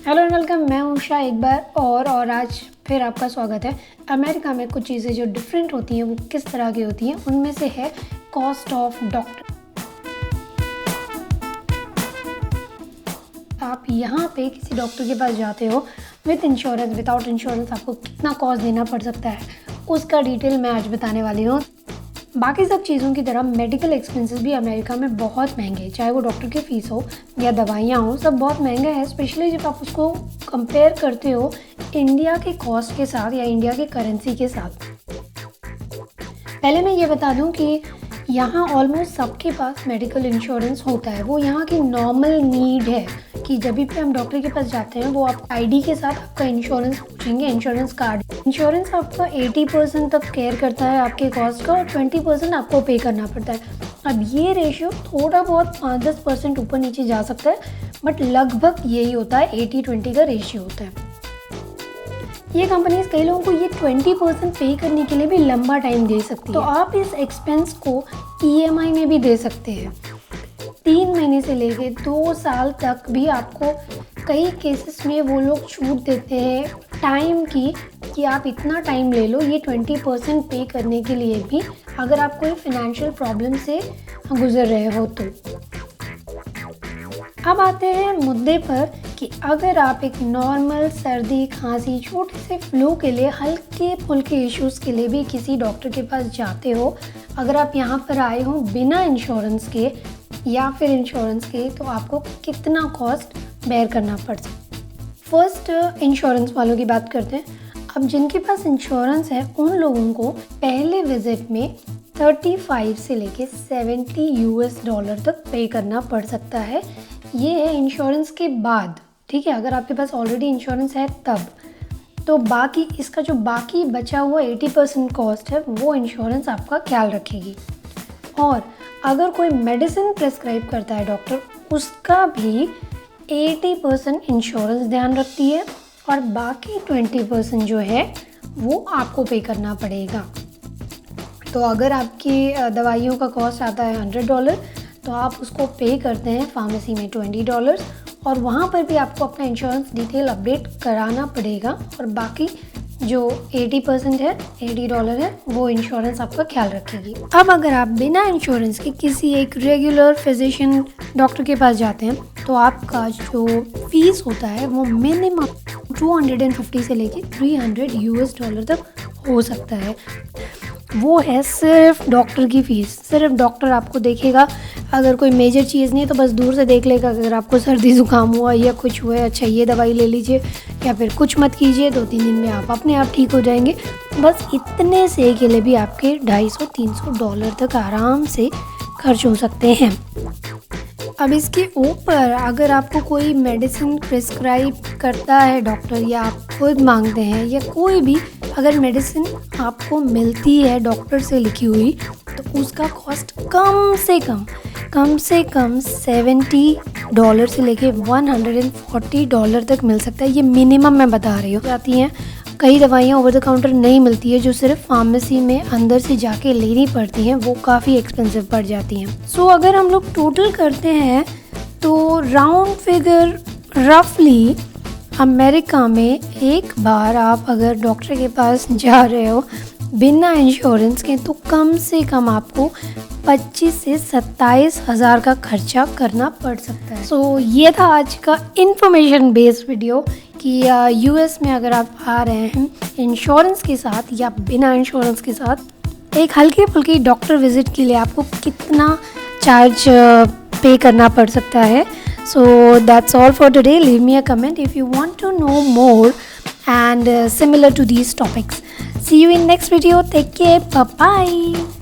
Hello and welcome. मैं उषा एक बार और आज फिर आपका स्वागत है। अमेरिका में कुछ चीज़ें जो डिफरेंट होती हैं वो किस तरह की होती हैं, उनमें से है कॉस्ट ऑफ डॉक्टर। आप यहाँ पे किसी डॉक्टर के पास जाते हो विथ इंश्योरेंस, विदाउट इंश्योरेंस आपको कितना कॉस्ट देना पड़ सकता है, उसका डिटेल मैं आज बताने वाली हूँ। बाकी सब चीज़ों की तरह मेडिकल एक्सपेंसेस भी अमेरिका में बहुत महंगे, चाहे वो डॉक्टर की फ़ीस हो या दवाइयाँ हो, सब बहुत महंगा है। स्पेशली जब आप उसको कंपेयर करते हो इंडिया के कॉस्ट के साथ या इंडिया के करेंसी के साथ। पहले मैं ये बता दूं कि यहाँ ऑलमोस्ट सबके पास मेडिकल इंश्योरेंस होता है। वो यहाँ की नॉर्मल नीड है कि जब भी हम डॉक्टर के पास जाते हैं वो आप आईडी के साथ आपका इंश्योरेंस पूछेंगे, इंश्योरेंस कार्ड। इंश्योरेंस आपका 80% तक केयर करता है आपके कॉस्ट का और 20% आपको पे करना पड़ता है। अब ये रेशियो थोड़ा बहुत 5-10% ऊपर नीचे जा सकता है, बट लगभग यही होता है, 80-20 का रेशियो होता है। ये कंपनीज कई लोगों को ये 20% पे करने के लिए भी लंबा टाइम दे सकती है। तो आप इस एक्सपेंस को EMI में भी दे सकते हैं। 3 महीने से लेके 2 साल तक भी आपको कई केसेस में वो लोग छूट देते हैं टाइम की, कि आप इतना टाइम ले लो ये 20% पे करने के लिए भी, अगर आप कोई फाइनेंशियल प्रॉब्लम से गुजर रहे हो तो। अब आते हैं मुद्दे पर कि अगर आप एक नॉर्मल सर्दी खांसी छोटे से फ्लू के लिए, हल्के फुल्के इश्यूज़ के लिए भी किसी डॉक्टर के पास जाते हो, अगर आप यहाँ पर आए हो बिना इंश्योरेंस के या फिर इंश्योरेंस के, तो आपको कितना कॉस्ट बेयर करना पड़ सकता है। फर्स्ट इंश्योरेंस वालों की बात करते हैं। अब जिनके पास इंश्योरेंस है उन लोगों को पहले विजिट में 35 से लेके $70 तक पे करना पड़ सकता है। ये है इंश्योरेंस के बाद, ठीक है। अगर आपके पास ऑलरेडी इंश्योरेंस है तब तो बाकी इसका जो बाकी बचा हुआ 80% कॉस्ट है वो इंश्योरेंस आपका ख्याल रखेगी। और अगर कोई मेडिसिन प्रेस्क्राइब करता है डॉक्टर, उसका भी 80% इंश्योरेंस ध्यान रखती है और बाकी 20% जो है वो आपको पे करना पड़ेगा। तो अगर आपकी दवाइयों का कॉस्ट आता है $100 तो आप उसको पे करते हैं फार्मेसी में $20, और वहाँ पर भी आपको अपना इंश्योरेंस डिटेल अपडेट कराना पड़ेगा। और बाकी जो 80% है, $80 है, वो इंश्योरेंस आपका ख्याल रखेगी। अब अगर आप बिना इंश्योरेंस के किसी एक रेगुलर फिजिशियन डॉक्टर के पास जाते हैं तो आपका जो फीस होता है वो मिनिमम 250 से लेके $300 तक हो सकता है। वो है सिर्फ डॉक्टर की फ़ीस। सिर्फ डॉक्टर आपको देखेगा, अगर कोई मेजर चीज़ नहीं है तो बस दूर से देख लेगा। अगर आपको सर्दी ज़ुकाम हुआ या कुछ हुआ है, अच्छा ये दवाई ले लीजिए, या फिर कुछ मत कीजिए, 2-3 दिन में आप अपने आप ठीक हो जाएंगे। बस इतने से के लिए भी आपके $250-300 तक आराम से खर्च हो सकते हैं। अब इसके ऊपर अगर आपको कोई मेडिसिन प्रिस्क्राइब करता है डॉक्टर, या आप खुद मांगते हैं, या कोई भी अगर मेडिसिन आपको मिलती है डॉक्टर से लिखी हुई, तो उसका कॉस्ट कम से कम $70 से लेके $140 तक मिल सकता है। ये मिनिमम मैं बता रही हूँ। जाती हैं कई दवाइयाँ ओवर द काउंटर नहीं मिलती है, जो सिर्फ फार्मेसी में अंदर से जाके लेनी पड़ती हैं, वो काफ़ी एक्सपेंसिव पड़ जाती हैं। सो अगर हम लोग टोटल करते हैं तो राउंड फिगर रफली अमेरिका में एक बार आप अगर डॉक्टर के पास जा रहे हो बिना इंश्योरेंस के, तो कम से कम आपको 25 से 27 हज़ार का खर्चा करना पड़ सकता है। सो ये था आज का इंफॉर्मेशन बेस्ड वीडियो कि US में अगर आप आ रहे हैं इंश्योरेंस के साथ या बिना इंश्योरेंस के साथ, एक हल्की फुल्की डॉक्टर विजिट के लिए आपको कितना चार्ज पे करना पड़ सकता है। So that's all for today. Leave me a comment if you want to know more and similar to these topics. See you in next video. Take care. Bye bye.